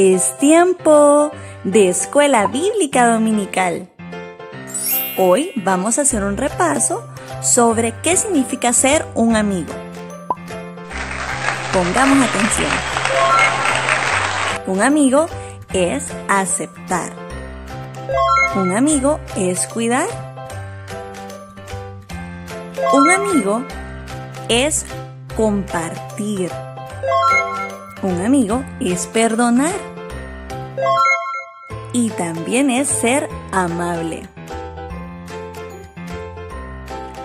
Es tiempo de Escuela Bíblica Dominical. Hoy vamos a hacer un repaso sobre qué significa ser un amigo. Pongamos atención. Un amigo es aceptar. Un amigo es cuidar. Un amigo es compartir. Un amigo es perdonar. Y también es ser amable.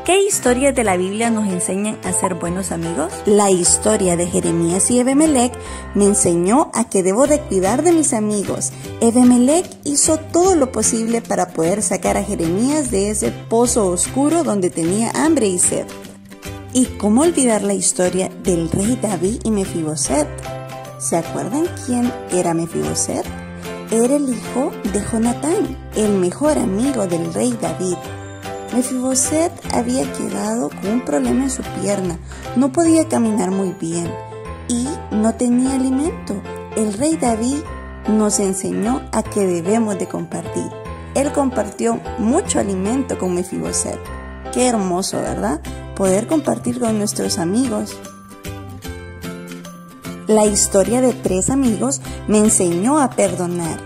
¿Qué historias de la Biblia nos enseñan a ser buenos amigos? La historia de Jeremías y Ebemelec me enseñó a que debo de cuidar de mis amigos. Ebemelec hizo todo lo posible para poder sacar a Jeremías de ese pozo oscuro donde tenía hambre y sed. ¿Y cómo olvidar la historia del rey David y Mefiboset? ¿Se acuerdan quién era Mefiboset? Era el hijo de Jonatán, el mejor amigo del rey David. Mefiboset había quedado con un problema en su pierna, no podía caminar muy bien y no tenía alimento. El rey David nos enseñó a que debemos de compartir. Él compartió mucho alimento con Mefiboset. Qué hermoso, ¿verdad? Poder compartir con nuestros amigos. La historia de 3 amigos me enseñó a perdonar.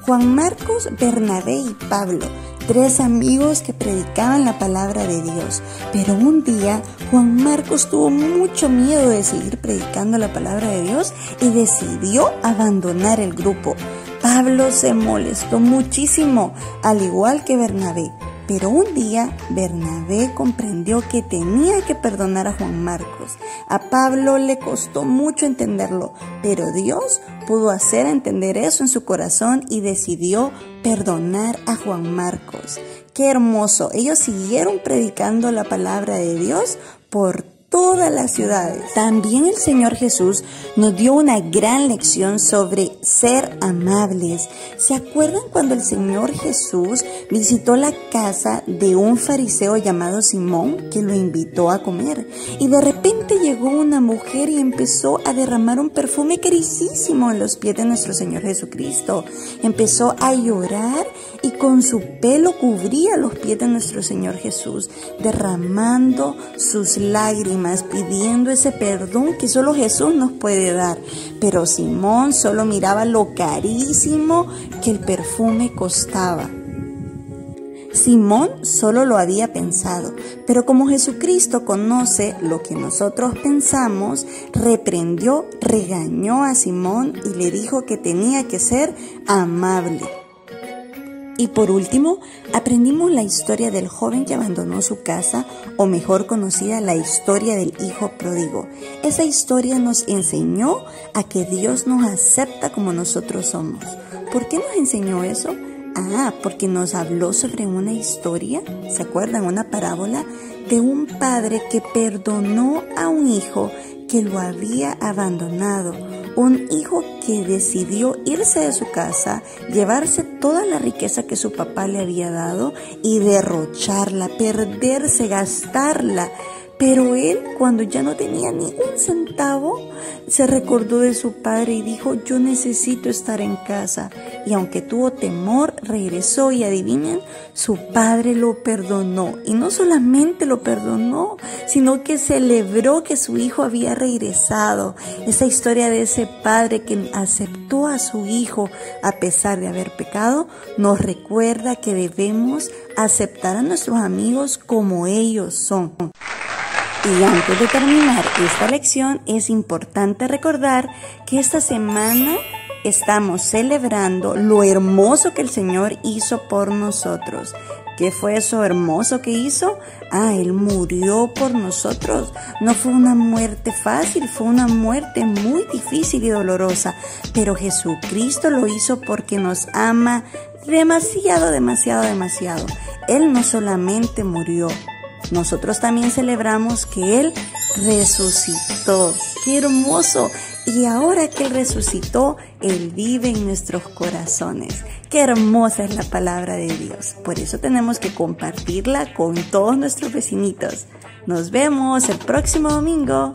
Juan Marcos, Bernabé y Pablo, 3 amigos que predicaban la palabra de Dios. Pero un día Juan Marcos tuvo mucho miedo de seguir predicando la palabra de Dios y decidió abandonar el grupo. Pablo se molestó muchísimo, al igual que Bernabé. Pero un día Bernabé comprendió que tenía que perdonar a Juan Marcos. A Pablo le costó mucho entenderlo, pero Dios pudo hacer entender eso en su corazón y decidió perdonar a Juan Marcos. ¡Qué hermoso! Ellos siguieron predicando la palabra de Dios por todas las ciudades. También el Señor Jesús nos dio una gran lección sobre ser amables. ¿Se acuerdan cuando el Señor Jesús visitó la casa de un fariseo llamado Simón, que lo invitó a comer? Y de repente llegó una mujer y empezó a derramar un perfume carísimo en los pies de nuestro Señor Jesucristo. Empezó a llorar y con su pelo cubría los pies de nuestro Señor Jesús, derramando sus lágrimas, pidiendo ese perdón que solo Jesús nos puede dar. Pero Simón solo miraba lo carísimo que el perfume costaba. Simón solo lo había pensado, pero como Jesucristo conoce lo que nosotros pensamos, reprendió, regañó a Simón y le dijo que tenía que ser amable. Y por último, aprendimos la historia del joven que abandonó su casa, o mejor conocida, la historia del hijo pródigo. Esa historia nos enseñó a que Dios nos acepta como nosotros somos. ¿Por qué nos enseñó eso? Porque nos habló sobre una historia, ¿se acuerdan? Una parábola de un padre que perdonó a un hijo que lo había abandonado. Un hijo que decidió irse de su casa, llevarse toda la riqueza que su papá le había dado y derrocharla, perderse, gastarla. Pero él, cuando ya no tenía ni un centavo, se recordó de su padre y dijo: yo necesito estar en casa. Y aunque tuvo temor, regresó y adivinen, su padre lo perdonó. Y no solamente lo perdonó, sino que celebró que su hijo había regresado. Esa historia de ese padre que aceptó a su hijo a pesar de haber pecado, nos recuerda que debemos aceptar a nuestros amigos como ellos son. Y antes de terminar esta lección, es importante recordar que esta semana estamos celebrando lo hermoso que el Señor hizo por nosotros. ¿Qué fue eso hermoso que hizo? Él murió por nosotros. No fue una muerte fácil, fue una muerte muy difícil y dolorosa. Pero Jesucristo lo hizo porque nos ama demasiado, demasiado, demasiado. Él no solamente murió, nosotros también celebramos que Él resucitó. ¡Qué hermoso! Y ahora que Él resucitó, Él vive en nuestros corazones. ¡Qué hermosa es la palabra de Dios! Por eso tenemos que compartirla con todos nuestros vecinitos. Nos vemos el próximo domingo.